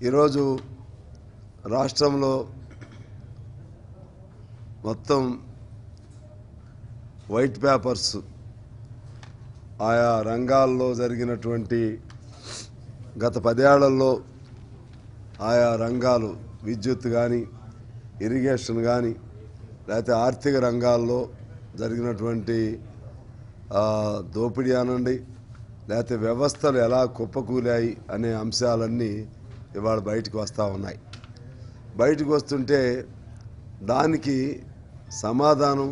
ఈరోజు రాష్ట్రంలో మొత్తం వైట్ పేపర్స్ ఆయా రంగాల్లో జరిగినటువంటి గత 10 ఏళ్లలో ఆయా రంగాలు విద్యుత్ కానీ ఇరిగేషన్ కానీ లేకపోతే ఆర్థిక రంగాల్లో జరిగినటువంటి దోపిడీ అనండి లేకపోతే వ్యవస్థలు ఎలా కుప్పకూలాయి అనే అంశాలన్నీ ఇవాళ బయటకు వస్తూ ఉన్నాయి. బయటకు వస్తుంటే దానికి సమాధానం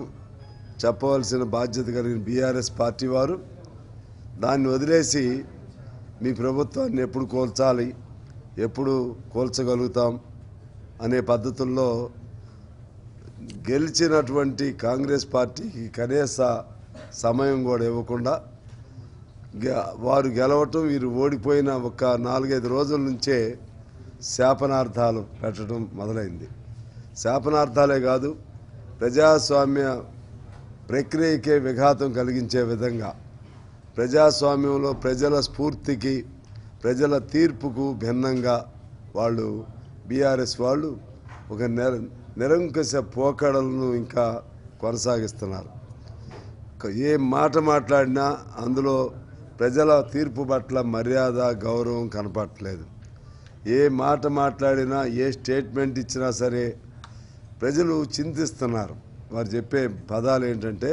చెప్పవలసిన బాధ్యత కలిగిన బీఆర్ఎస్ పార్టీ వారు దాన్ని వదిలేసి మీ ప్రభుత్వాన్ని ఎప్పుడు కూల్చాలి, ఎప్పుడు కూల్చగలుగుతాం అనే పద్ధతుల్లో గెలిచినటువంటి కాంగ్రెస్ పార్టీకి కనీస సమయం కూడా ఇవ్వకుండా వారు గెలవటం వీరు ఓడిపోయిన ఒక 4-5 రోజుల నుంచే శాపనార్థాలు పెట్టడం మొదలైంది. శాపనార్థాలే కాదు, ప్రజాస్వామ్య ప్రక్రియకే విఘాతం కలిగించే విధంగా ప్రజాస్వామ్యంలో ప్రజల స్ఫూర్తికి ప్రజల తీర్పుకు భిన్నంగా వాళ్ళు బీఆర్ఎస్ వాళ్ళు ఒక నిరంకుశ పోకడలను ఇంకా కొనసాగిస్తున్నారు. ఏ మాట మాట్లాడినా అందులో ప్రజల తీర్పు పట్ల మర్యాద గౌరవం కనపడట్లేదు. ఏ మాట మాట్లాడినా ఏ స్టేట్మెంట్ ఇచ్చినా సరే ప్రజలు చింతిస్తున్నారు. వారు చెప్పే పదాలు ఏంటంటే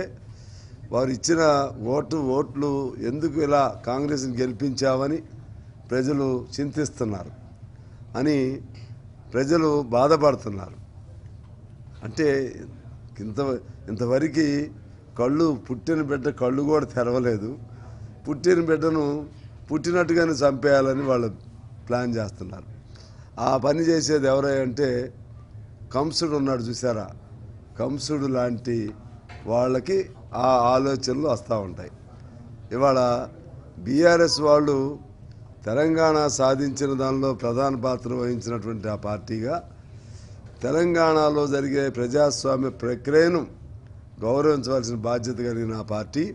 వారు ఇచ్చిన ఓట్లు ఎందుకు ఇలా కాంగ్రెస్ని గెలిపించావని ప్రజలు చింతిస్తున్నారు అని ప్రజలు బాధపడుతున్నారు. అంటే ఇంతవరకు పుట్టిన బిడ్డ కళ్ళు కూడా తెరవలేదు, పుట్టిన బిడ్డను పుట్టినట్టుగానే చంపేయాలని వాళ్ళు ప్లాన్ చేస్తున్నారు. ఆ పని చేసేది ఎవరంటే కంసుడు ఉన్నాడు చూసారా, కంసుడు లాంటి వాళ్ళకి ఆ ఆలోచనలు వస్తూ ఉంటాయి. ఇవాళ బీఆర్ఎస్ వాళ్ళు తెలంగాణ సాధించిన దానిలో ప్రధాన పాత్ర వహించినటువంటి ఆ పార్టీగా తెలంగాణలో జరిగే ప్రజాస్వామ్య ప్రక్రియను గౌరవించవలసిన బాధ్యత కలిగిన ఆ పార్టీ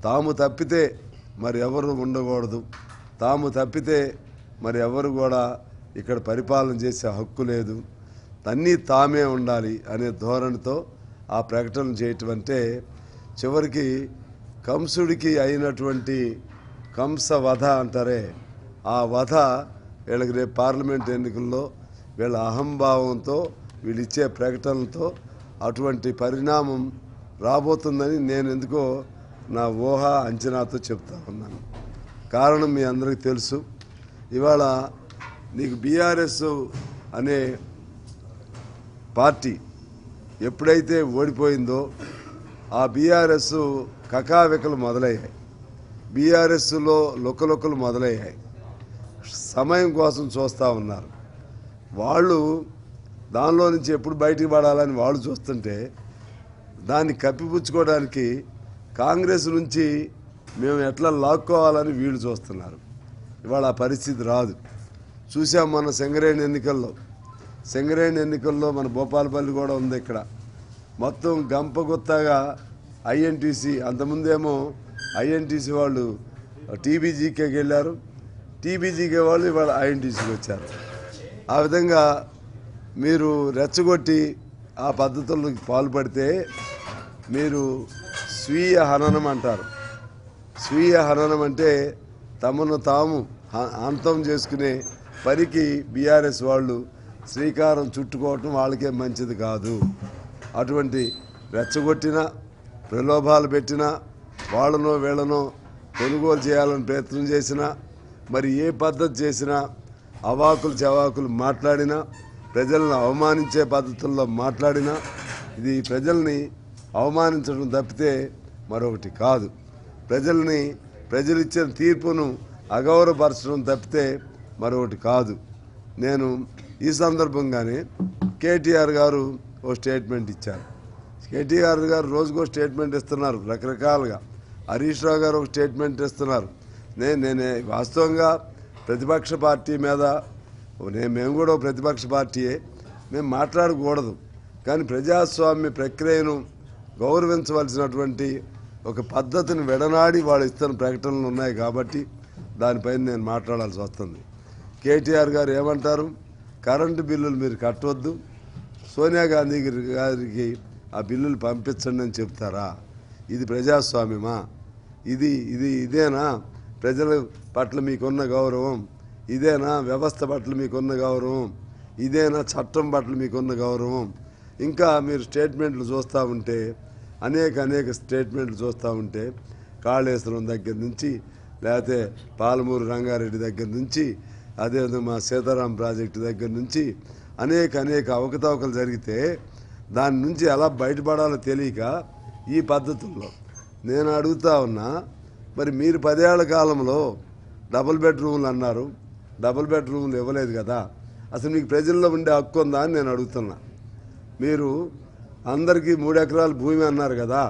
తాము తప్పితే మరి ఎవరు ఉండకూడదు, తాము తప్పితే మరి ఎవరు కూడా ఇక్కడ పరిపాలన చేసే హక్కు లేదు, అన్నీ తామే ఉండాలి అనే ధోరణితో ఆ ప్రకటన చేయటం అంటే చివరికి కంసుడికి అయినటువంటి కంస వధ అంటారే, ఆ వధ వీళ్ళకి రేపు పార్లమెంట్ ఎన్నికల్లో వీళ్ళ అహంభావంతో వీళ్ళు ఇచ్చే ప్రకటనలతో అటువంటి పరిణామం రాబోతుందని నేను ఎందుకో నా ఊహ అంచనాతో చెప్తా ఉన్నాను. కారణం మీ అందరికీ తెలుసు. ఇవాళ నీకు బీఆర్ఎస్ అనే పార్టీ ఎప్పుడైతే ఓడిపోయిందో ఆ బీఆర్ఎస్ కకావికలు మొదలయ్యాయి, బీఆర్ఎస్లో లుకలుకలు మొదలయ్యాయి. సమయం కోసం చూస్తూ ఉన్నారు. వాళ్ళు దానిలో నుంచి ఎప్పుడు బయటికి పడాలని వాళ్ళు చూస్తుంటే దాన్ని కప్పిపుచ్చుకోవడానికి కాంగ్రెస్ నుంచి మేము ఎట్లా లాక్కోవాలని వీళ్ళు చూస్తున్నారు. ఇవాళ ఆ పరిస్థితి రాదు. చూసాం మన సింగరేణి ఎన్నికల్లో మన భూపాలపల్లి కూడా ఉంది. ఇక్కడ మొత్తం గంపగుత్తగా ఐఎన్టీసీ, అంతకుముందేమో ఐఎన్టీసీ వాళ్ళు టీబీజీకేకి వెళ్ళారు, టీబీజీకే వాళ్ళు ఇవాళ ఐఎన్టీసీకి వచ్చారు. ఆ విధంగా మీరు రెచ్చగొట్టి ఆ పద్ధతులకు పాల్పడితే మీరు స్వీయ హననం అంటారు. స్వీయ హననం అంటే తమను తాము అంతం చేసుకునే పనికి బీఆర్ఎస్ వాళ్ళు శ్రీకారం చుట్టుకోవటం వాళ్ళకే మంచిది కాదు. అటువంటి రెచ్చగొట్టినా ప్రలోభాలు పెట్టినా వాళ్ళనో వీళ్ళనో కొనుగోలు చేయాలని ప్రయత్నం చేసినా మరి ఏ పద్ధతి చేసినా అవాకులు చవాకులు మాట్లాడినా ప్రజలను అవమానించే పద్ధతుల్లో మాట్లాడినా ఇది ప్రజల్ని అవమానించడం తప్పితే మరొకటి కాదు. ప్రజలు ఇచ్చిన తీర్పును అగౌరవపరచడం తప్పితే మరొకటి కాదు. నేను ఈ సందర్భంగానే కేటీఆర్ గారు ఓ స్టేట్మెంట్ ఇచ్చారు. కేటీఆర్ గారు రోజుకో స్టేట్మెంట్ ఇస్తున్నారు రకరకాలుగా. హరీష్ రావు గారు ఒక స్టేట్మెంట్ ఇస్తున్నారు. నేను వాస్తవంగా ప్రతిపక్ష పార్టీ మీద మేము కూడా ప్రతిపక్ష పార్టీయే, మేము మాట్లాడకూడదు. కానీ ప్రజాస్వామ్య ప్రక్రియను గౌరవించవలసినటువంటి ఒక పద్ధతిని విడనాడి వాళ్ళు ఇస్తున్న ప్రకటనలు ఉన్నాయి కాబట్టి దానిపైన నేను మాట్లాడాల్సి వస్తుంది. కేటీఆర్ గారు ఏమంటారు, కరెంటు బిల్లులు మీరు కట్టవద్దు, సోనియా గాంధీ గారికి ఆ బిల్లులు పంపించండి అని చెప్తారా? ఇది ప్రజాస్వామ్యమా? ఇదేనా ప్రజల పట్ల మీకున్న గౌరవం? ఇదేనా వ్యవస్థ పట్ల మీకున్న గౌరవం? ఇదేనా చట్టం పట్ల మీకున్న గౌరవం? ఇంకా మీరు స్టేట్మెంట్లు చూస్తూ ఉంటే, అనేక స్టేట్మెంట్లు చూస్తూ ఉంటే, కాళేశ్వరం దగ్గర నుంచి, లేకపోతే పాలమూరు రంగారెడ్డి దగ్గర నుంచి, అదేవిధంగా మా సీతారాం ప్రాజెక్టు దగ్గర నుంచి అనేక అవకతవకలు జరిగితే దాని నుంచి ఎలా బయటపడాలో తెలియక ఈ పద్ధతుల్లో నేను అడుగుతా ఉన్నా. మరి మీరు 10 ఏళ్ల కాలంలో డబుల్ బెడ్రూమ్లు అన్నారు, డబుల్ బెడ్రూమ్లు ఇవ్వలేదు కదా. అసలు మీకు ప్రజల్లో ఉండే హక్కు ఉందా అని నేను అడుగుతున్నా. మీరు అందరికీ 3 ఎకరాల భూమి అన్నారు కదా,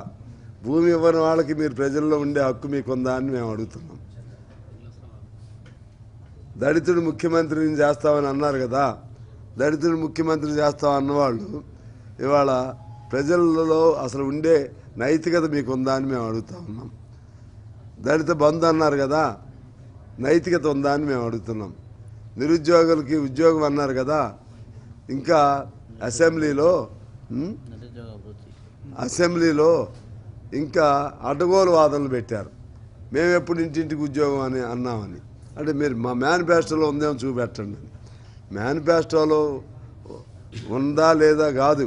భూమి ఇవ్వని వాళ్ళకి మీరు ప్రజల్లో ఉండే హక్కు మీకుందా అని మేము అడుగుతున్నాం. దళితుడు ముఖ్యమంత్రిని చేస్తామని అన్నారు కదా, దళితుడు ముఖ్యమంత్రి చేస్తాం అన్నవాళ్ళు ఇవాళ ప్రజలలో అసలు ఉండే నైతికత మీకుందా అని మేము అడుగుతా ఉన్నాం. దళిత బంధు అన్నారు కదా, నైతికత ఉందా అని మేము అడుగుతున్నాం. నిరుద్యోగులకి ఉద్యోగం అన్నారు కదా, ఇంకా అసెంబ్లీలో ఇంకా అడ్డగోలు వాదనలు పెట్టారు. మేము ఎప్పుడు ఇంటింటికి ఉద్యోగం అని అన్నామని. అంటే మీరు మా మేనిఫెస్టోలో ఉందేమో చూపెట్టండి అని. మేనిఫెస్టోలో ఉందా లేదా కాదు,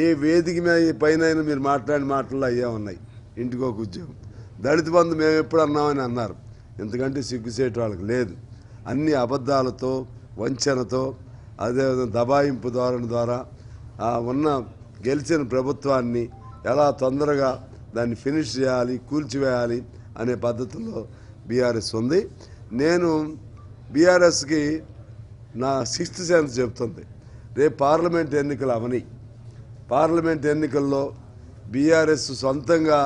ఏ వేదిక పైన మీరు మాట్లాడిన మాటల్లో అయ్యే ఉన్నాయి. ఇంటికి ఒక ఉద్యోగం, దళిత బంధు మేము ఎప్పుడు అన్నామని అన్నారు. ఎందుకంటే సిగ్గుసేటు వాళ్ళకి లేదు. అన్ని అబద్ధాలతో, వంచనతో, అదేవిధంగా దబాయింపు ధోరణి ద్వారా గెలిచిన ప్రభుత్వాన్ని ఎలా తొందరగా దాన్ని ఫినిష్ చేయాలి, కూల్చివేయాలి అనే పద్ధతుల్లో బీఆర్ఎస్ ఉంది. నేను బీఆర్ఎస్కి నా 6th సెన్స్ చెప్తుంది, రేపు పార్లమెంట్ ఎన్నికలు అవని. పార్లమెంట్ ఎన్నికల్లో బీఆర్ఎస్ సొంతంగా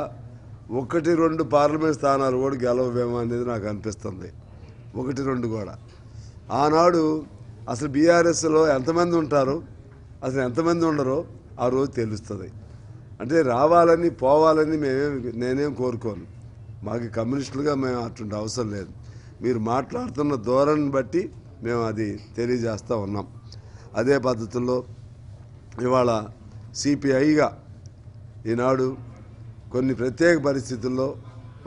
1-2 పార్లమెంట్ స్థానాలు కూడా గెలవేమో అనేది నాకు అనిపిస్తుంది. 1-2 కూడా. ఆనాడు అసలు బీఆర్ఎస్లో ఎంతమంది ఉంటారో, అసలు ఎంతమంది ఉండరో ఆ రోజు తెలుస్తుంది. అంటే రావాలని పోవాలని నేనేం కోరుకోను. మాకు కమ్యూనిస్టులుగా మేము అటువంటి అవసరం లేదు. మీరు మాట్లాడుతున్న ధోరణిని బట్టి మేము అది తెలియజేస్తూ ఉన్నాం. అదే పద్ధతుల్లో ఇవాళ సిపిఐగా ఈనాడు కొన్ని ప్రత్యేక పరిస్థితుల్లో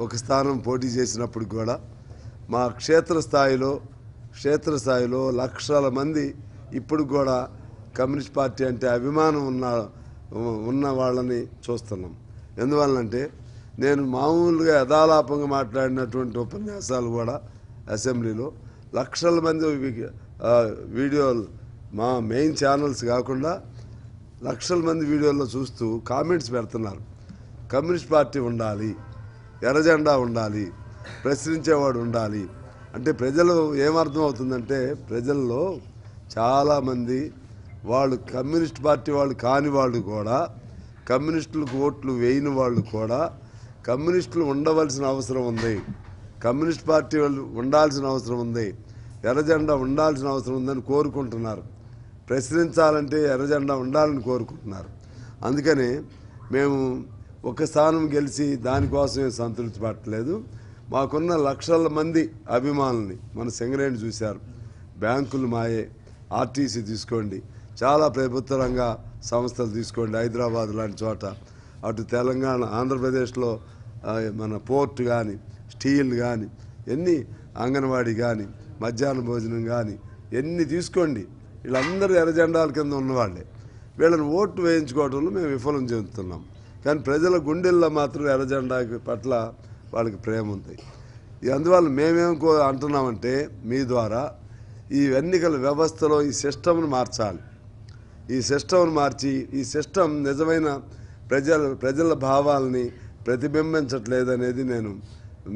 ఒక స్థానం పోటీ చేసినప్పుడు కూడా మా క్షేత్రస్థాయిలో లక్షల మంది ఇప్పుడు కూడా కమ్యూనిస్ట్ పార్టీ అంటే అభిమానం ఉన్న వాళ్ళని చూస్తున్నాం. ఎందువల్లంటే నేను మామూలుగా యథాలాపంగా మాట్లాడినటువంటి ఉపన్యాసాలు కూడా అసెంబ్లీలో లక్షల మంది వీడియోలు, మా మెయిన్ ఛానల్స్ కాకుండా లక్షల మంది వీడియోల్లో చూస్తూ కామెంట్స్ పెడుతున్నారు. కమ్యూనిస్ట్ పార్టీ ఉండాలి, ఎర్రజెండా ఉండాలి, ప్రశ్నించేవాడు ఉండాలి. అంటే ప్రజలు ఏమర్థం అవుతుందంటే, ప్రజల్లో చాలామంది వాళ్ళు కమ్యూనిస్ట్ పార్టీ వాళ్ళు కాని వాళ్ళు కూడా, కమ్యూనిస్టులకు ఓట్లు వేయని వాళ్ళు కూడా కమ్యూనిస్టులు ఉండవలసిన అవసరం ఉంది, కమ్యూనిస్ట్ పార్టీ వాళ్ళు ఉండాల్సిన అవసరం ఉంది, ఎర్రజెండా ఉండాల్సిన అవసరం ఉందని కోరుకుంటున్నారు. ప్రశ్నించాలంటే ఎర్రజెండా ఉండాలని కోరుకుంటున్నారు. అందుకని మేము ఒక స్థానం గెలిచి దానికోసమే సంతృప్తి పట్టలేదు. మాకున్న లక్షల మంది అభిమానుల్ని మన సింగరేణి చూశారు. బ్యాంకులు మాయే, ఆర్టీసీ తీసుకోండి, చాలా ప్రభుత్వ రంగ సంస్థలు తీసుకోండి, హైదరాబాద్ లాంటి చోట, అటు తెలంగాణ ఆంధ్రప్రదేశ్లో మన పోర్ట్ కానీ, స్టీల్ కానీ, ఎన్ని అంగన్వాడీ కానీ, మధ్యాహ్న భోజనం కానీ ఎన్ని తీసుకోండి, వీళ్ళందరూ ఎర్రజెండాల కింద ఉన్నవాళ్ళే. వీళ్ళని ఓట్లు వేయించుకోవడంలో మేము విఫలం చెందుతున్నాం. కానీ ప్రజల గుండెల్లో మాత్రం ఎర్రజెండా పట్ల వాళ్ళకి ప్రేమ ఉంది. అందువల్ల మేమేం అంటున్నామంటే, మీ ద్వారా ఈ ఎన్నికల వ్యవస్థలో ఈ సిస్టమ్ను మార్చాలి. ఈ సిస్టమ్ను మార్చి, ఈ సిస్టమ్ నిజమైన ప్రజల భావాలని ప్రతిబింబించట్లేదనేది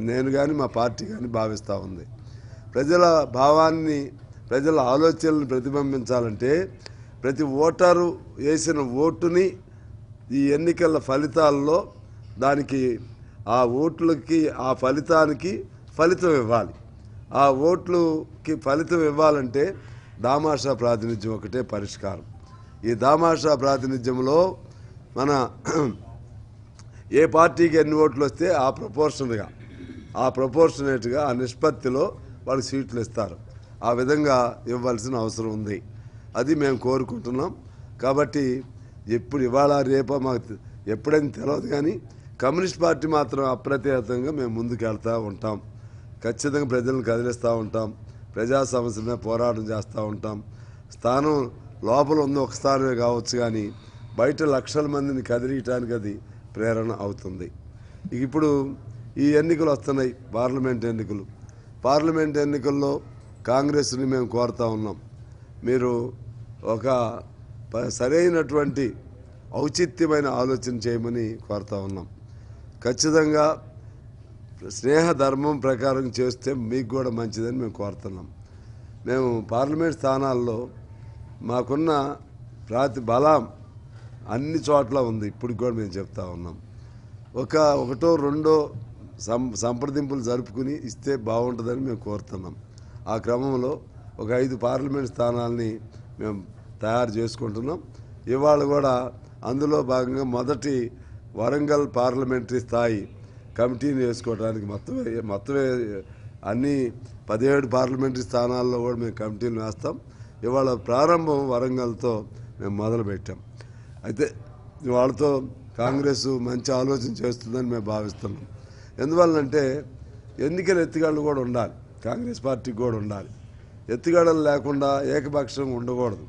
నేను కానీ మా పార్టీ కానీ భావిస్తూ ఉంది. ప్రజల భావాన్ని, ప్రజల ఆలోచనలను ప్రతిబింబించాలంటే ప్రతి ఓటరు వేసిన ఓటుని ఈ ఎన్నికల ఫలితాల్లో దానికి, ఆ ఓట్లకి, ఆ ఫలితానికి ఫలితం ఇవ్వాలి. ఆ ఓట్లకి ఫలితం ఇవ్వాలంటే దామాషా ప్రాతినిధ్యం ఒకటే పరిష్కారం. ఈ దామాషా ప్రాతినిధ్యంలో మన ఏ పార్టీకి ఎన్ని ఓట్లు వస్తే ఆ ప్రపోర్షనేట్గా ఆ నిష్పత్తిలో వాళ్ళు సీట్లు ఇస్తారు. ఆ విధంగా ఇవ్వాల్సిన అవసరం ఉంది. అది మేము కోరుకుంటున్నాం. కాబట్టి ఎప్పుడు ఇవాళ రేపో మాకు ఎప్పుడైనా తెలియదు, కానీ కమ్యూనిస్ట్ పార్టీ మాత్రం అప్రతిహతంగా మేము ముందుకు వెళ్తూ ఉంటాం. ఖచ్చితంగా ప్రజలను కదిలిస్తూ ఉంటాం. ప్రజా సమస్యల మీద పోరాటం చేస్తూ ఉంటాం. స్థానం లోపల ఉంది ఒక స్థానమే కావచ్చు, కానీ బయట లక్షల మందిని కదిలియటానికి అది ప్రేరణ అవుతుంది. ఇప్పుడు ఈ ఎన్నికలు వస్తున్నాయి, పార్లమెంట్ ఎన్నికల్లో కాంగ్రెస్ని మేము కోరుతా ఉన్నాం. మీరు ఒక సరైనటువంటి ఔచిత్యమైన ఆలోచన చేయమని కోరుతా ఉన్నాం. ఖచ్చితంగా స్నేహ ధర్మం ప్రకారం చేస్తే మీకు కూడా మంచిదని మేము కోరుతున్నాం. మేము పార్లమెంట్ స్థానాల్లో మాకున్న బలం అన్ని చోట్ల ఉంది. ఇప్పుడు కూడా మేము చెప్తా ఉన్నాం. ఒకటో రెండో సంప్రదింపులు జరుపుకుని ఇస్తే బాగుంటుందని మేము కోరుతున్నాం. ఆ క్రమంలో ఒక 5 పార్లమెంట్ స్థానాలని మేము తయారు చేసుకుంటున్నాం. ఇవాళ కూడా అందులో భాగంగా మొదటి వరంగల్ పార్లమెంటరీ స్థాయి కమిటీని వేసుకోవడానికి మొత్తం అన్ని 17 పార్లమెంటరీ స్థానాల్లో కూడా మేము కమిటీలు వేస్తాం. ఇవాళ ప్రారంభం వరంగల్తో మేము మొదలుపెట్టాం. అయితే వాళ్ళతో కాంగ్రెస్ మంచి ఆలోచన చేస్తుందని మేము భావిస్తున్నాం. ఎందువల్లంటే ఎన్నికల ఎత్తుగాళ్ళు కూడా ఉండాలి, కాంగ్రెస్ పార్టీకి కూడా ఉండాలి. ఎత్తుగాడలు లేకుండా ఏకపక్షంగా ఉండకూడదు.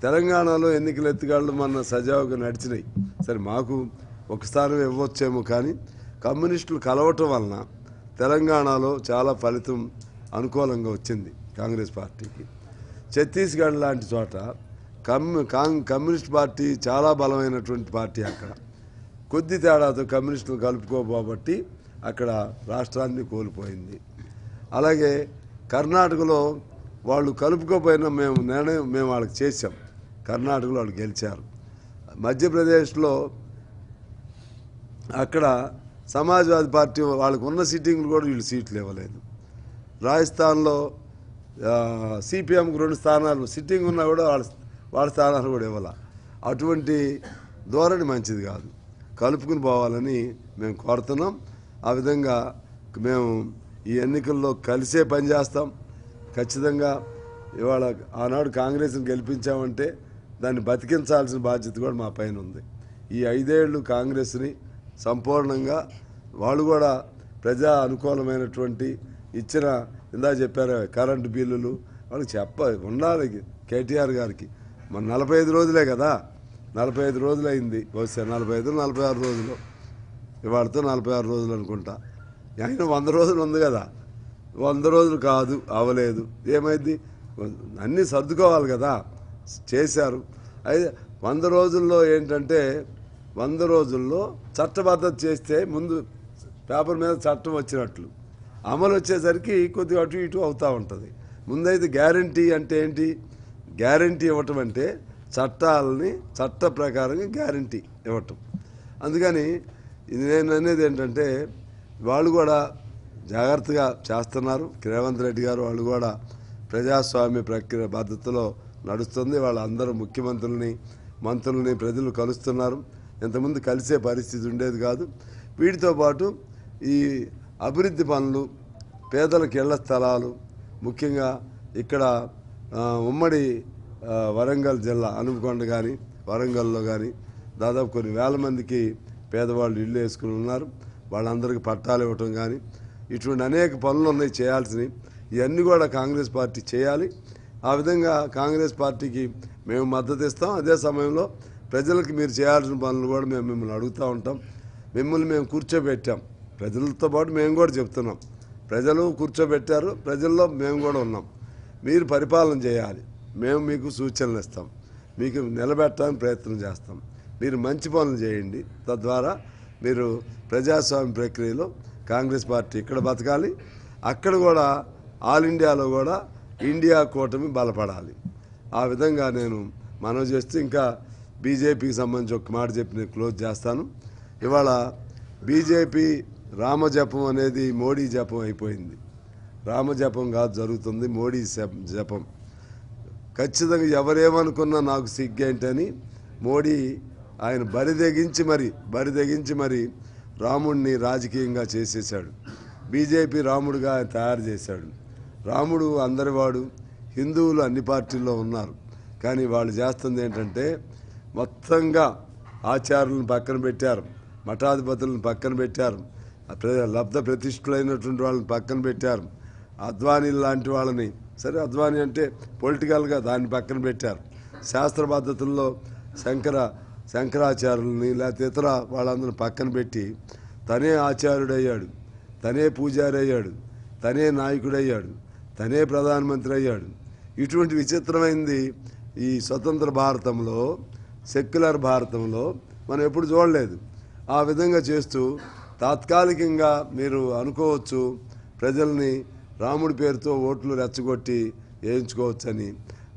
తెలంగాణలో ఎన్నికల ఎత్తుగాళ్ళు మన సజావుగా నడిచినాయి. సరే, మాకు ఒక స్థానం ఇవ్వచ్చేమో, కానీ కమ్యూనిస్టులు కలవటం వలన తెలంగాణలో చాలా ఫలితం అనుకూలంగా వచ్చింది కాంగ్రెస్ పార్టీకి. ఛత్తీస్గఢ్ లాంటి చోట కమ్యూనిస్ట్ పార్టీ చాలా బలమైనటువంటి పార్టీ. అక్కడ కొద్ది తేడాతో కమ్యూనిస్టులు కలుపుకోబోబట్టి అక్కడ రాష్ట్రాన్ని కోల్పోయింది. అలాగే కర్ణాటకలో వాళ్ళు కలుపుకోపోయినా మేము వాళ్ళకి చేసాం. కర్ణాటకలో వాళ్ళు గెలిచారు. మధ్యప్రదేశ్లో అక్కడ సమాజ్వాదీ పార్టీ వాళ్ళకు ఉన్న సిట్టింగ్లు కూడా వీళ్ళు సీట్లు ఇవ్వలేదు. రాజస్థాన్లో సిపిఎంకు 2 స్థానాలు సిట్టింగ్ ఉన్నా కూడా వాళ్ళ స్థానాలు కూడా ఇవ్వాల. అటువంటి ధోరణి మంచిది కాదు. కలుపుకుని పోవాలని మేము కోరుతున్నాం. ఆ విధంగా మేము ఈ ఎన్నికల్లో కలిసే పనిచేస్తాం. ఖచ్చితంగా ఇవాళ ఆనాడు కాంగ్రెస్ని గెలిపించామంటే దాన్ని బతికించాల్సిన బాధ్యత కూడా మా పైన ఉంది. ఈ 5 ఏళ్ళు కాంగ్రెస్ని సంపూర్ణంగా వాళ్ళు కూడా ప్రజా అనుకూలమైనటువంటి ఇచ్చిన ఇందా చెప్పారు కరెంటు బిల్లులు వాళ్ళకి ఉండాలి. కేటీఆర్ గారికి మన 45 రోజులే కదా, 45 రోజులు అయింది. వస్తే 46 రోజులు, ఇవాళతో 46 రోజులు అనుకుంటా. ఆయన 100 రోజులు ఉంది కదా, 100 రోజులు కాదు, అవ్వలేదు. ఏమైంది? అన్నీ సర్దుకోవాలి కదా, చేశారు. అయితే 100 రోజుల్లో ఏంటంటే 100 రోజుల్లో చట్టబద్ధత చేస్తే ముందు పేపర్ మీద చట్టం వచ్చినట్లు, అమలు వచ్చేసరికి కొద్దిగా అటు ఇటు అవుతూ ఉంటుంది. ముందైతే గ్యారంటీ అంటే ఏంటి? గ్యారంటీ ఇవ్వటం అంటే చట్టాలని చట్ట ప్రకారంగా గ్యారంటీ ఇవ్వటం. అందుకని ఇది నేను అనేది ఏంటంటే వాళ్ళు కూడా జాగ్రత్తగా చేస్తున్నారు. రేవంత్ రెడ్డి గారు వాళ్ళు కూడా ప్రజాస్వామ్య ప్రక్రియ పద్ధతిలో నడుస్తుంది. వాళ్ళందరూ ముఖ్యమంత్రుల్ని మంత్రుల్ని ప్రజలు కలుస్తున్నారు. ఇంతకుముందు కలిసే పరిస్థితి ఉండేది కాదు. వీటితో పాటు ఈ అభివృద్ధి పనులు, పేదలకు ఇళ్ల స్థలాలు, ముఖ్యంగా ఇక్కడ ఉమ్మడి వరంగల్ జిల్లా అనుకొండ కానీ వరంగల్లో కానీ దాదాపు కొన్ని వేల మందికి పేదవాళ్ళు ఇల్లు వేసుకుని ఉన్నారు. వాళ్ళందరికీ పట్టాలు ఇవ్వటం కానీ ఇటువంటి అనేక పనులు ఉన్నాయి చేయాల్సినవి. ఇవన్నీ కూడా కాంగ్రెస్ పార్టీ చేయాలి. ఆ విధంగా కాంగ్రెస్ పార్టీకి మేము మద్దతు ఇస్తాం. అదే సమయంలో ప్రజలకి మీరు చేయాల్సిన పనులు కూడా మేము మిమ్మల్ని అడుగుతూ ఉంటాం. మిమ్మల్ని మేము కూర్చోబెట్టాం, ప్రజలతో పాటు మేము కూడా చెప్తున్నాం. ప్రజలు కూర్చోబెట్టారు, ప్రజల్లో మేము కూడా ఉన్నాం. మీరు పరిపాలన చేయాలి, మేము మీకు సూచనలు ఇస్తాం, మీకు నిలబెట్టడానికి ప్రయత్నం చేస్తాం. మీరు మంచి పనులు చేయండి. తద్వారా మీరు ప్రజాస్వామ్య ప్రక్రియలో కాంగ్రెస్ పార్టీ ఇక్కడ బతకాలి, అక్కడ కూడా ఆల్ ఇండియాలో కూడా ఇండియా కూటమి బలపడాలి. ఆ విధంగా నేను మనవి చేస్తూ ఇంకా బీజేపీకి సంబంధించి ఒక మాట చెప్పి నేను క్లోజ్ చేస్తాను. ఇవాళ బీజేపీ రామజపం అనేది మోడీ జపం అయిపోయింది. రామజపం కాదు జరుగుతుంది, మోడీ జపం. ఖచ్చితంగా ఎవరేమనుకున్నా నాకు సిగ్గేంటని మోడీ ఆయన బరిదెగించి మరి రాముడిని రాజకీయంగా చేసేసాడు. బీజేపీ రాముడుగా ఆయన తయారు చేశాడు. రాముడు అందరివాడు, హిందువులు అన్ని పార్టీల్లో ఉన్నారు. కానీ వాళ్ళు చేస్తుంది ఏంటంటే మొత్తంగా ఆచార్యులను పక్కన పెట్టారు, మఠాధిపతులను పక్కన పెట్టారు, లబ్ధ ప్రతిష్ఠులైనటువంటి వాళ్ళని పక్కన పెట్టారు, అద్వానీ లాంటి వాళ్ళని, సరే అద్వానీ అంటే పొలిటికల్గా దాన్ని పక్కన పెట్టారు, శాస్త్ర పద్ధతుల్లో శంకరాచార్యులని లేకపోతే ఇతర వాళ్ళందరిని పక్కన పెట్టి తనే ఆచార్యుడయ్యాడు, తనే పూజారి అయ్యాడు, తనే నాయకుడయ్యాడు, తనే ప్రధానమంత్రి అయ్యాడు. ఇటువంటి విచిత్రమైనది ఈ స్వతంత్ర భారతంలో, సెక్యులర్ భారతంలో మనం ఎప్పుడు చూడలేదు. ఆ విధంగా చేస్తూ తాత్కాలికంగా మీరు అనుకోవచ్చు ప్రజల్ని రాముడి పేరుతో ఓట్లు రెచ్చగొట్టి వేయించుకోవచ్చని.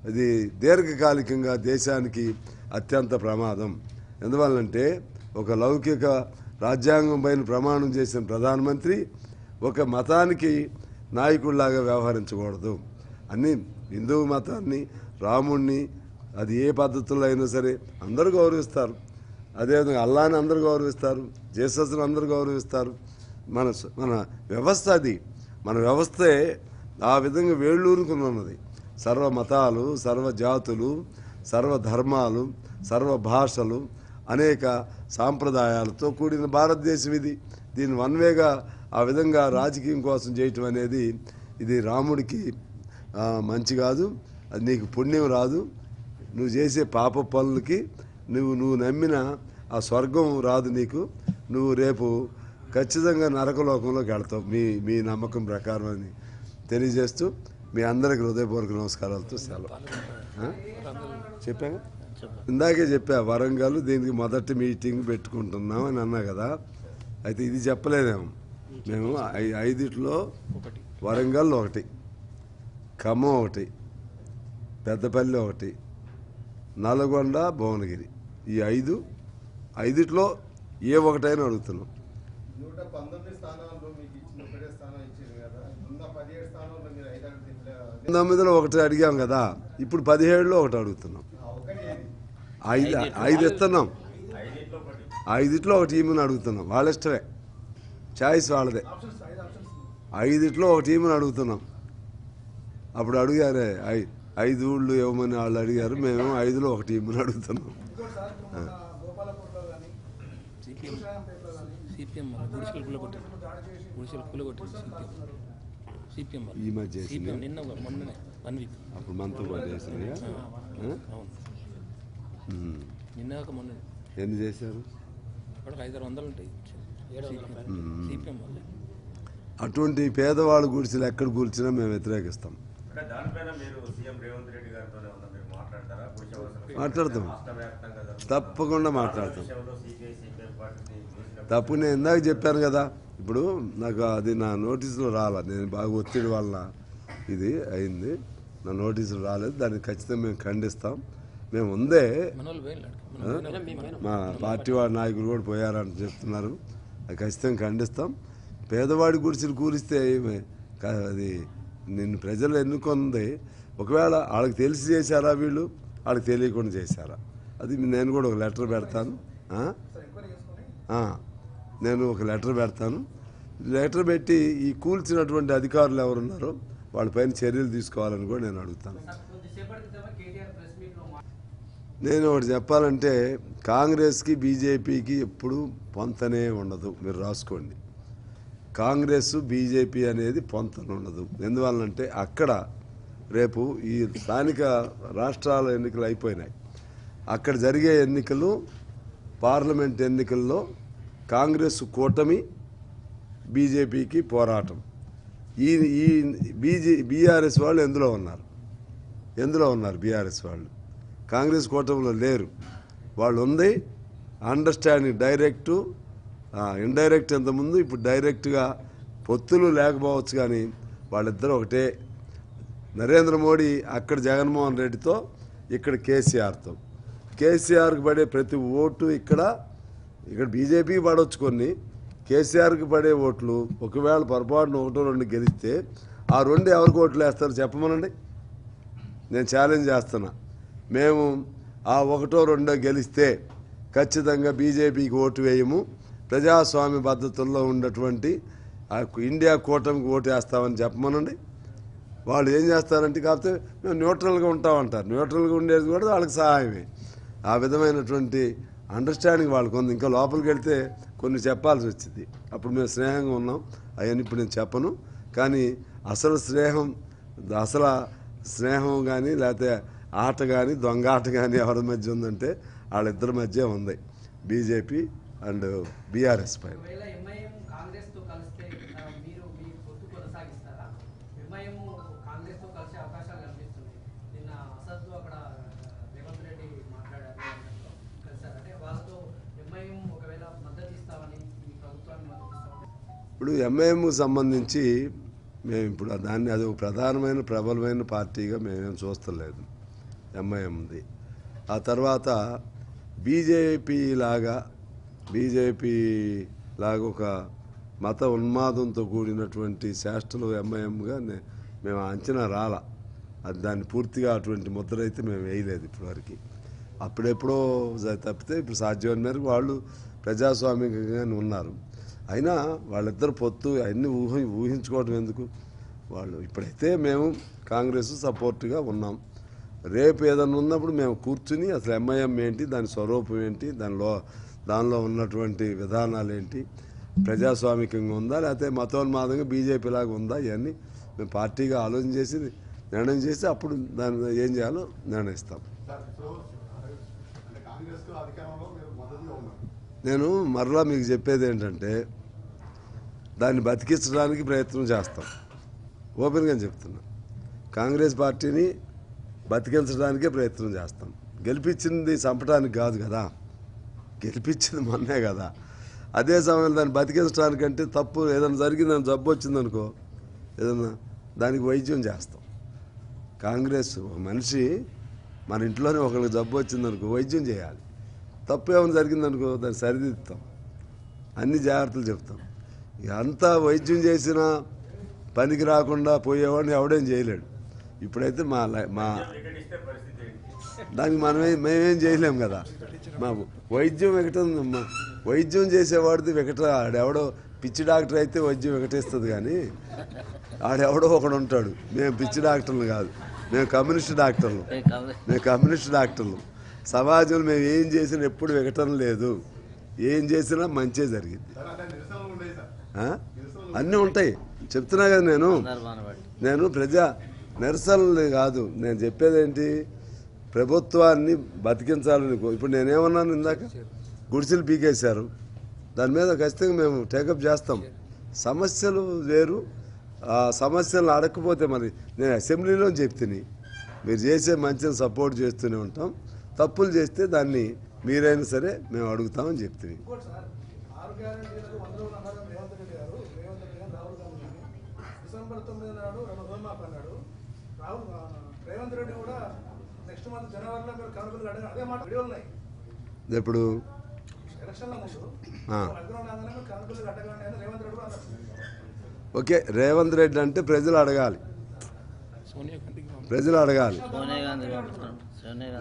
అది దీర్ఘకాలికంగా దేశానికి అత్యంత ప్రమాదం. ఎందువల్లంటే ఒక లౌకిక రాజ్యాంగం పైన ప్రమాణం చేసిన ప్రధానమంత్రి ఒక మతానికి నాయకుడిలాగా వ్యవహరించకూడదు. అన్ని హిందూ మతాన్ని, రాముడిని, అది ఏ పద్ధతుల్లో అయినా సరే అందరూ గౌరవిస్తారు. అదేవిధంగా అల్లాని అందరూ గౌరవిస్తారు, జీసస్ని అందరూ గౌరవిస్తారు. మన వ్యవస్థ అది. మన వ్యవస్థే ఆ విధంగా వేళ్ళూరుకుని ఉన్నది. సర్వ మతాలు, సర్వ జాతులు, సర్వ ధర్మాలు, సర్వ భాషలు, అనేక సాంప్రదాయాలతో కూడిన భారతదేశం ఇది. దీన్ని వన్వేగా ఆ విధంగా రాజకీయం కోసం చేయటం అనేది ఇది రాముడికి మంచి కాదు. అది నీకు పుణ్యం రాదు. నువ్వు చేసే పాప పనులకి నువ్వు నమ్మిన ఆ స్వర్గం రాదు నీకు. నువ్వు రేపు ఖచ్చితంగా నరకలోకంలోకి వెళ్తావు మీ నమ్మకం ప్రకారం అని తెలియజేస్తూ మీ అందరికి హృదయపూర్వక నమస్కారాలతో సెలవు. చెప్పాను ఇందాకే చెప్పా, వరంగల్ దీనికి మొదటి మీటింగ్ పెట్టుకుంటున్నాం అని అన్నా కదా. అయితే ఇది చెప్పలేదేమో. మేము 5 వరంగల్ ఒకటి, ఖమ్మం ఒకటి, పెద్దపల్లి ఒకటి, నల్గొండ, భువనగిరి, ఈ 5 ఏ ఒకటైనా అడుగుతున్నాం. 19లో ఒకటి అడిగాం కదా, ఇప్పుడు 17లో ఒకటి అడుగుతున్నాం. 5 ఇస్తున్నాం, 5 ఒక టీముని అడుగుతున్నాం. వాళ్ళ ఇష్టమే, చాయిస్ వాళ్ళదే. 5 ఒక టీముని అడుగుతున్నాం. అప్పుడు అడిగారే 5 ఊళ్ళు ఇవ్వమని వాళ్ళు అడిగారు. మేము 5లో ఒక టీముని అడుగుతున్నాం. ఈ మధ్య అప్పుడు మనతో పాటు చేసినాయా? ఎన్ని చేశారు? అటువంటి పేదవాళ్ళు గుడిసెలు ఎక్కడ కూర్చున్నా మేము వ్యతిరేకిస్తాం. మాట్లాడతాం, తప్పకుండా మాట్లాడతాం. తప్పు నేను ఇందాక చెప్పాను కదా. ఇప్పుడు నాకు అది నా నోటీసులో రాలే, నేను బాగా ఒత్తిడి వల్ల ఇది అయింది. నా నోటీసులు రాలేదు. దాన్ని ఖచ్చితంగా మేము ఖండిస్తాం. మేము ఉందే, మా పార్టీ వాడి నాయకులు కూడా పోయారని చెప్తున్నారు. అది ఖచ్చితంగా ఖండిస్తాం. పేదవాడి గుడిసెలు కూలిస్తే అది నిన్ను ప్రజలు ఎన్నుకుంది. ఒకవేళ వాళ్ళకి తెలిసి చేశారా, వీళ్ళు వాళ్ళకి తెలియకుండా చేశారా, అది నేను కూడా ఒక లెటర్ పెడతాను. నేను ఒక లెటర్ పెడతాను. లెటర్ పెట్టి ఈ కూల్చినటువంటి అధికారులు ఎవరున్నారో వాళ్ళపైన చర్యలు తీసుకోవాలని కూడా నేను అడుగుతాను. నేను ఒకటి చెప్పాలంటే, కాంగ్రెస్కి బీజేపీకి ఎప్పుడు పొంతనే ఉండదు. మీరు రాసుకోండి. కాంగ్రెస్ బీజేపీ అనేది పొంతన ఉండదు. ఎందువల్లంటే అక్కడ రేపు ఈ స్థానిక రాష్ట్రాల ఎన్నికలు అయిపోయినాయి. అక్కడ జరిగే ఎన్నికలు, పార్లమెంట్ ఎన్నికల్లో కాంగ్రెస్ కూటమి, బీజేపీకి పోరాటం. ఈ బీఆర్ఎస్ వాళ్ళు ఎందులో ఉన్నారు? బీఆర్ఎస్ వాళ్ళు కాంగ్రెస్ కూటమిలో లేరు. వాళ్ళు ఉంది అండర్స్టాండింగ్, డైరెక్టు ఇండైరెక్ట్ ఇంతకుముందు, ఇప్పుడు డైరెక్ట్గా పొత్తులు లేకపోవచ్చు. కానీ వాళ్ళిద్దరూ ఒకటే. నరేంద్ర మోడీ అక్కడ జగన్మోహన్ రెడ్డితో, ఇక్కడ కేసీఆర్తో. కేసీఆర్కి పడే ప్రతి ఓటు ఇక్కడ బీజేపీకి పడవచ్చు కొన్ని, కేసీఆర్కి పడే ఓట్లు ఒకవేళ పొరపాటున 1-2 గెలిస్తే ఆ 2 ఎవరికి ఓట్లు వేస్తారు చెప్పమనండి. నేను ఛాలెంజ్ చేస్తున్నా. మేము ఆ 1-2 గెలిస్తే ఖచ్చితంగా బీజేపీకి ఓటు వేయము, ప్రజాస్వామ్య పద్ధతుల్లో ఉన్నటువంటి ఇండియా కూటమికి ఓటు వేస్తామని చెప్పమనండి. వాళ్ళు ఏం చేస్తారంటే కాకపోతే మేము న్యూట్రల్గా ఉంటామంటారు. న్యూట్రల్గా ఉండేది కూడా వాళ్ళకి సహాయమే. ఆ విధమైనటువంటి అండర్స్టాండింగ్ వాళ్ళకు ఉంది. ఇంకా లోపలికి వెళ్తే కొన్ని చెప్పాల్సి వచ్చింది. అప్పుడు మేము స్నేహంగా ఉన్నాం, అవన్నీ ఇప్పుడు నేను చెప్పను. కానీ అసలు స్నేహం కానీ లేకపోతే ఆట కానీ దొంగ ఆట కానీ ఎవరి మధ్య ఉందంటే వాళ్ళిద్దరి మధ్య ఉంది, బీజేపీ అండ్ బీఆర్ఎస్ పైన. ఇప్పుడు ఎంఐఎంకు సంబంధించి మేము ఇప్పుడు దాన్ని అది ఒక ప్రధానమైన ప్రబలమైన పార్టీగా మేమేం చూస్తలేదు ఎంఐఎంది. ఆ తర్వాత బీజేపీ లాగా ఒక మత ఉన్మాదంతో కూడినటువంటి చేష్టలు ఎంఐఎంగా మేము అంచనా రాలా. అది దాన్ని పూర్తిగా అటువంటి ముద్ర అయితే మేము వేయలేదు ఇప్పటివరకు. అప్పుడెప్పుడో తప్పితే ఇప్పుడు సాధ్యమైన మేరకు వాళ్ళు ప్రజాస్వామికంగానే ఉన్నారు. అయినా వాళ్ళిద్దరు పొత్తు అన్నీ ఊహించుకోవడం ఎందుకు. వాళ్ళు ఇప్పుడైతే మేము కాంగ్రెస్ సపోర్ట్గా ఉన్నాం. రేపు ఏదన్నా ఉన్నప్పుడు మేము కూర్చుని అసలు ఎంఐఎం ఏంటి, దాని స్వరూపం ఏంటి, దానిలో ఉన్నటువంటి విధానాలు ఏంటి, ప్రజాస్వామికంగా ఉందా లేకపోతే మతోన్మాదంగా బీజేపీ లాగా ఉందా, ఇవన్నీ మేము పార్టీగా ఆలోచన చేసి నిర్ణయం చేసి అప్పుడు దాన్ని ఏం చేయాలో నిర్ణయిస్తాం. నేను మరలా మీకు చెప్పేది ఏంటంటే దాన్ని బతికించడానికి ప్రయత్నం చేస్తాం. ఓపెన్గా చెప్తున్నా, కాంగ్రెస్ పార్టీని బతికించడానికే ప్రయత్నం చేస్తాం. గెలిపించింది చంపడానికి కాదు కదా, గెలిపించింది మొన్నే కదా. అదే సమయంలో దాన్ని బతికించడానికంటే తప్పు ఏదైనా జరిగిందని జబ్బు వచ్చిందనుకో ఏదన్నా దానికి వైద్యం చేస్తాం. కాంగ్రెస్ ఒక మనిషి మన ఇంట్లోనే ఒకరికి జబ్బు వచ్చిందనుకో వైద్యం చేయాలి. తప్పు ఏమైనా జరిగిందనుకో దాన్ని సరిదిద్దుతాం, అన్ని జాగ్రత్తలు చెప్తాం. ఇక అంతా వైద్యం చేసినా పనికి రాకుండా పోయేవాడిని ఎవడేం చేయలేడు. ఇప్పుడైతే మా దానికి మేమేం చేయలేం కదా. మా వైద్యం చేసేవాడిది ఆడెవడో పిచ్చి డాక్టర్ అయితే వైద్యం వికటిస్తుంది, కానీ ఆడెవడో ఒకడు ఉంటాడు. మేము పిచ్చి డాక్టర్లు కాదు, మేము కమ్యూనిస్ట్ డాక్టర్లు. సమాజంలో మేము ఏం చేసినా ఎప్పుడు వికటన లేదు, ఏం చేసినా మంచే జరిగింది. అన్నీ ఉంటాయి చెప్తున్నా కదా. నేను నిరసనలు కాదు, నేను చెప్పేది ఏంటి, ప్రభుత్వాన్ని బతికించాలని. ఇప్పుడు నేనేమన్నాను ఇందాక, గుడిసెలు పీకేశారు, దాని మీద ఖచ్చితంగా మేము టేకప్ చేస్తాం. సమస్యలు వేరు, ఆ సమస్యలను అడగకపోతే మరి నేను అసెంబ్లీలో చెప్తుని మీరు చేసే మంచిని సపోర్ట్ చేస్తూనే ఉంటాం, తప్పులు చేస్తే దాన్ని మీరైనా సరే మేము అడుగుతామని చెప్తుంది. ఎప్పుడు ఓకే, రేవంత్ రెడ్డి అంటే ప్రజలు అడగాలి.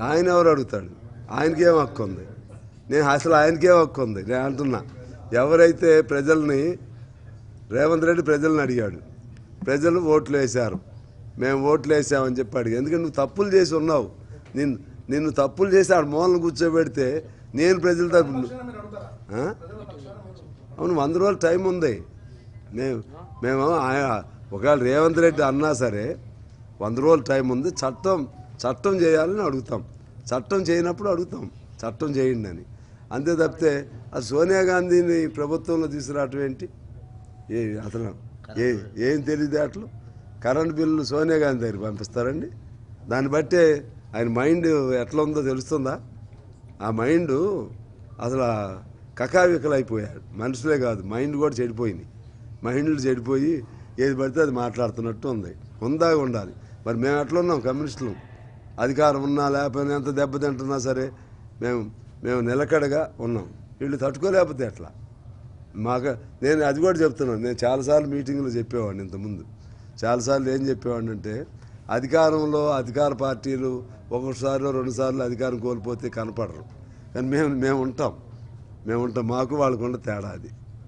ఆయన ఎవరు అడుగుతాడు? ఆయనకేం హక్కు ఉంది? ఆయనకేం హక్కు ఉంది? నేను అంటున్నా, ఎవరైతే రేవంత్ రెడ్డి ప్రజలను అడిగాడు, ప్రజలు ఓట్లు వేశారు, మేము ఓట్లు వేసామని చెప్పి అడిగాడు. ఎందుకంటే నువ్వు తప్పులు చేసి ఉన్నావు, నిన్ను తప్పులు చేసి ఆడ మూలను కూర్చోబెడితే నేను ప్రజల తరపున అవును 100 రోజులు టైం ఉంది. మేము ఒకవేళ రేవంత్ రెడ్డి అన్నా సరే 100 రోజులు టైం ఉంది. చట్టం చేయాలని అడుగుతాం, చట్టం చేయనప్పుడు అడుగుతాం చట్టం చేయండి అని. అంతే తప్పితే అది సోనియా గాంధీని ప్రభుత్వంలో తీసుకురావటం ఏంటి? అసలు ఏం తెలివితేటలు. కరెంట్ బిల్లు సోనియా గాంధీ దగ్గర పంపిస్తారండి. దాన్ని బట్టే ఆయన మైండ్ ఎట్లా ఉందో తెలుస్తుందా? ఆ మైండ్ అసలు కకావికలైపోయాడు. మనుషులే కాదు, మైండ్ కూడా చెడిపోయింది. మైండ్లు చెడిపోయి ఏది పడితే అది మాట్లాడుతున్నట్టు ఉంది. ఉందాగా ఉండాలి. మరి మేము ఎట్లా ఉన్నాం? కమ్యూనిస్టులు అధికారం ఉన్నా లేకపోయినా ఎంత దెబ్బతింటున్నా సరే మేము నిలకడగా ఉన్నాం. వీళ్ళు తట్టుకోలేకపోతే ఎట్లా? నేను అది కూడా చెప్తున్నాను. నేను చాలాసార్లు మీటింగ్లో చెప్పేవాడిని, ఇంతకుముందు చాలాసార్లు ఏం చెప్పేవాడిని అంటే, అధికార పార్టీలు ఒకసారి 2 సార్లు అధికారం కోల్పోతే కనపడరు, కానీ మేము ఉంటాం. మాకు వాళ్ళకుండా తేడా అది.